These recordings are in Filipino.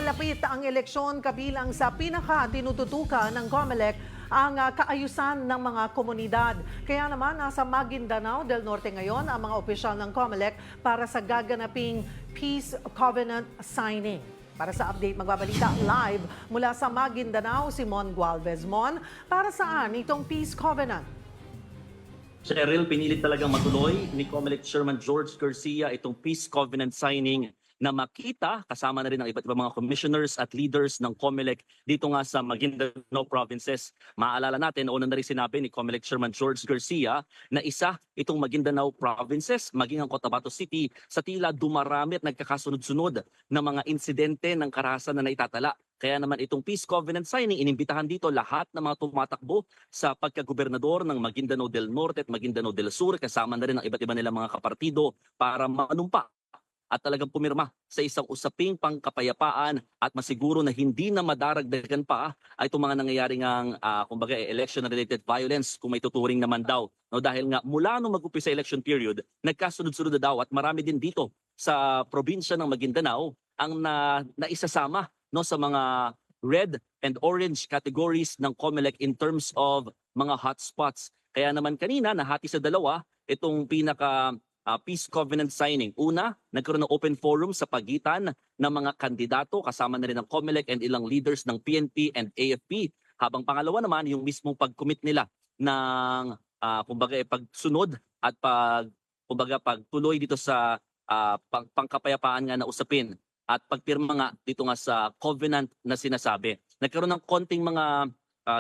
Nalalapit ang eleksyon kabilang sa pinaka-tinututukan ng COMELEC ang kaayusan ng mga komunidad. Kaya naman nasa Maguindanao del Norte ngayon ang mga opisyal ng COMELEC para sa gaganaping Peace Covenant signing. Para sa update, magbabalita live mula sa Maguindanao, si Mon Gualvez. Mon, para saan itong Peace Covenant? Cheryl, pinilit talagang matuloy ni COMELEC Chairman George Garcia itong Peace Covenant signing na makita kasama na rin ng iba't ibang mga commissioners at leaders ng COMELEC dito nga sa Maguindanao provinces. Maalala natin, una na rin sinabi ni COMELEC Chairman George Garcia na isa itong Maguindanao provinces, maging ang Cotabato City, sa tila dumarami at nagkakasunod-sunod na mga insidente ng karahasan na naitatala. Kaya naman itong Peace Covenant signing, inimbitahan dito lahat ng mga tumatakbo sa pagkagobernador ng Maguindanao del Norte at Maguindanao del Sur, kasama na rin ang iba't iba nilang mga kapartido para manumpa at talagang pumirma sa isang usaping pangkapayapaan at masiguro na hindi na madaragdagan pa ay itong mga nangyayaring kumbaga election-related violence kung may tuturing naman daw. No, dahil nga mula nung mag-umpisa election period, nagkasunod-sunod na daw at marami din dito sa probinsya ng Maguindanao ang naisasama no, sa mga red and orange categories ng COMELEC in terms of mga hotspots. Kaya naman kanina nahati sa dalawa itong Peace Covenant signing. Una, nagkaroon ng open forum sa pagitan ng mga kandidato, kasama na rin ng COMELEC and ilang leaders ng PNP and AFP. Habang pangalawa naman, yung mismong pag-commit nila ng pagsunod at pagtuloy dito sa pangkapayapaan nga na usapin at pagpirma nga dito nga sa covenant na sinasabi. Nagkaroon ng konting mga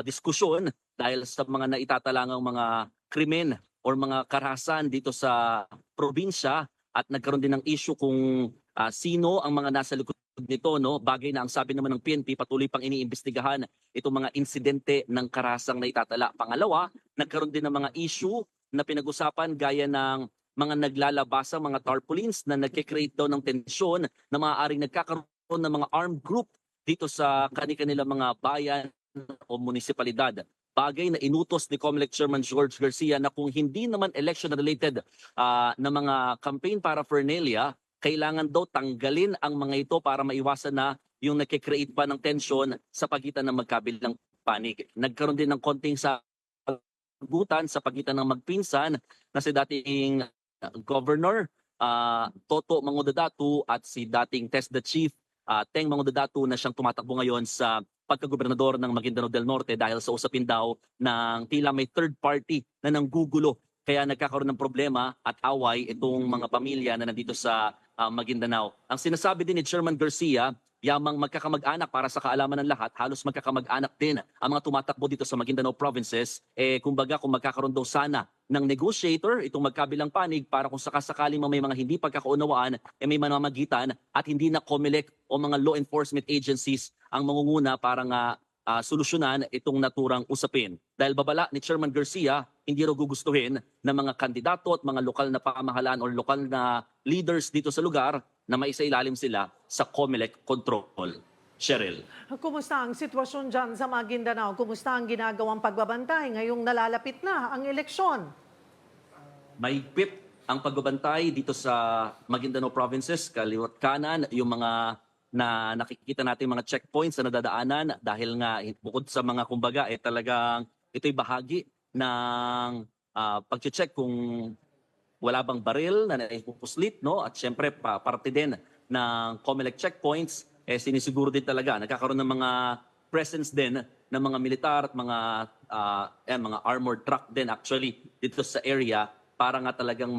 diskusyon dahil sa mga naitatalangang mga krimen or mga karahasan dito sa probinsya at nagkaroon din ng issue kung sino ang mga nasa likod nito, no? Bagay na ang sabi naman ng PNP patuloy pang iniimbestigahan itong mga insidente ng karahasang naitatala. Pangalawa, nagkaroon din ng mga issue na pinag-usapan gaya ng mga naglalabasang mga tarpaulins na nagke-create daw ng tensyon na maaaring nagkakaroon ng mga armed group dito sa kanilang mga bayan o munisipalidad. Bagay na inutos ni COMELEC Chairman George Garcia na kung hindi naman election-related na mga campaign paraphernalia, kailangan daw tanggalin ang mga ito para maiwasan na yung nagkikreate pa ng tension sa pagitan ng magkabilang panig. Nagkaroon din ng konting sagutan sa pagitan ng magpinsan na si dating Governor Toto Mangudadatu at si dating TESDA Chief Teng Mangudadatu na siyang tumatakbo ngayon sa pagkagobernador ng Maguindanao del Norte dahil sa usapin daw ng tila may third party na nanggugulo. Kaya nagkakaroon ng problema at away itong mga pamilya na nandito sa Maguindanao. Ang sinasabi din ni Chairman Garcia, yamang magkakamag-anak para sa kaalaman ng lahat, halos magkakamag-anak din ang mga tumatakbo dito sa Maguindanao provinces. Kumbaga kung magkakaroon daw sana ng negotiator, itong magkabilang panig para kung sakasakaling may mga hindi pagkakaunawaan, may manamagitan at hindi na COMELEC o mga law enforcement agencies ang mangunguna para nga solusyonan itong naturang usapin. Dahil babala ni Chairman Garcia, hindi raw gugustuhin ng mga kandidato at mga lokal na pamahalaan o lokal na leaders dito sa lugar na maisailalim sila sa COMELEC control. Cheryl. Kumusta ang sitwasyon dyan sa Maguindanao? Kumusta ang ginagawang pagbabantay ngayong nalalapit na ang eleksyon? Mahigpit ang pagbabantay dito sa Maguindanao provinces, kaliwat kanan, yung mga na nakikita natin mga checkpoints na nadadaanan dahil nga bukod sa mga kumbaga talagang ito'y bahagi ng pag-check kung wala bang baril na naipupuslit, no? At syempre parte din ng COMELEC checkpoints, sinisiguro din talaga nagkakaroon ng mga presence din ng mga militar at mga armored truck din actually dito sa area para nga talagang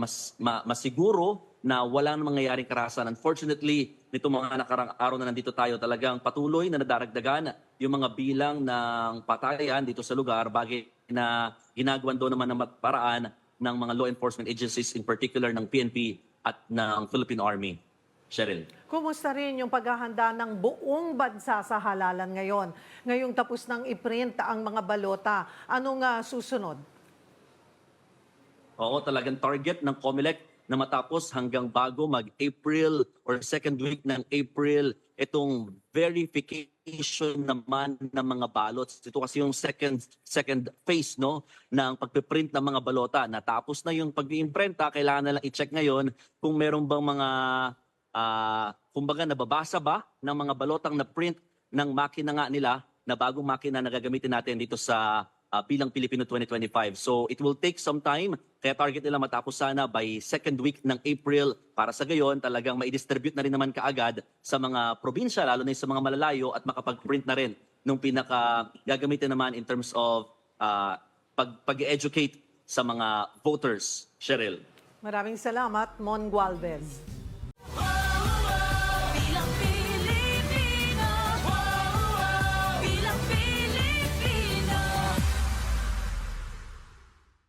masiguro na wala nang mangyayaring karahasan. Unfortunately, nito mga nakarang araw na nandito tayo, talagang patuloy na nadaragdagan yung mga bilang ng patayan dito sa lugar, bagay na ginagawan doon naman ng paraan ng mga law enforcement agencies, in particular ng PNP at ng Philippine Army. Cheryl. Kumusta rin yung paghahanda ng buong bansa sa halalan ngayon? Ngayong tapos nang i-print ang mga balota, anong susunod? Oo, talagang target ng COMELEC na matapos hanggang bago mag-April or second week ng April itong verification naman ng mga ballots. Ito kasi yung second phase, no, ng pagpiprint ng mga balota. Natapos na yung pag-iimprenta, kailangan na lang i-check ngayon kung meron bang mga kumbaga nababasa ba ng mga balotang na print ng makina nga nila na bagong makina na gagamitin natin dito sa Bilang Pilipino 2025. So it will take some time, kaya target nila matapos sana by second week ng April para sa gayon talagang mai-distribute na rin naman kaagad sa mga probinsya, lalo na sa mga malalayo at makapag-print na rin nung pinaka gagamitin naman in terms of pag-educate sa mga voters. Cheryl. Maraming salamat, Mon Gualvez.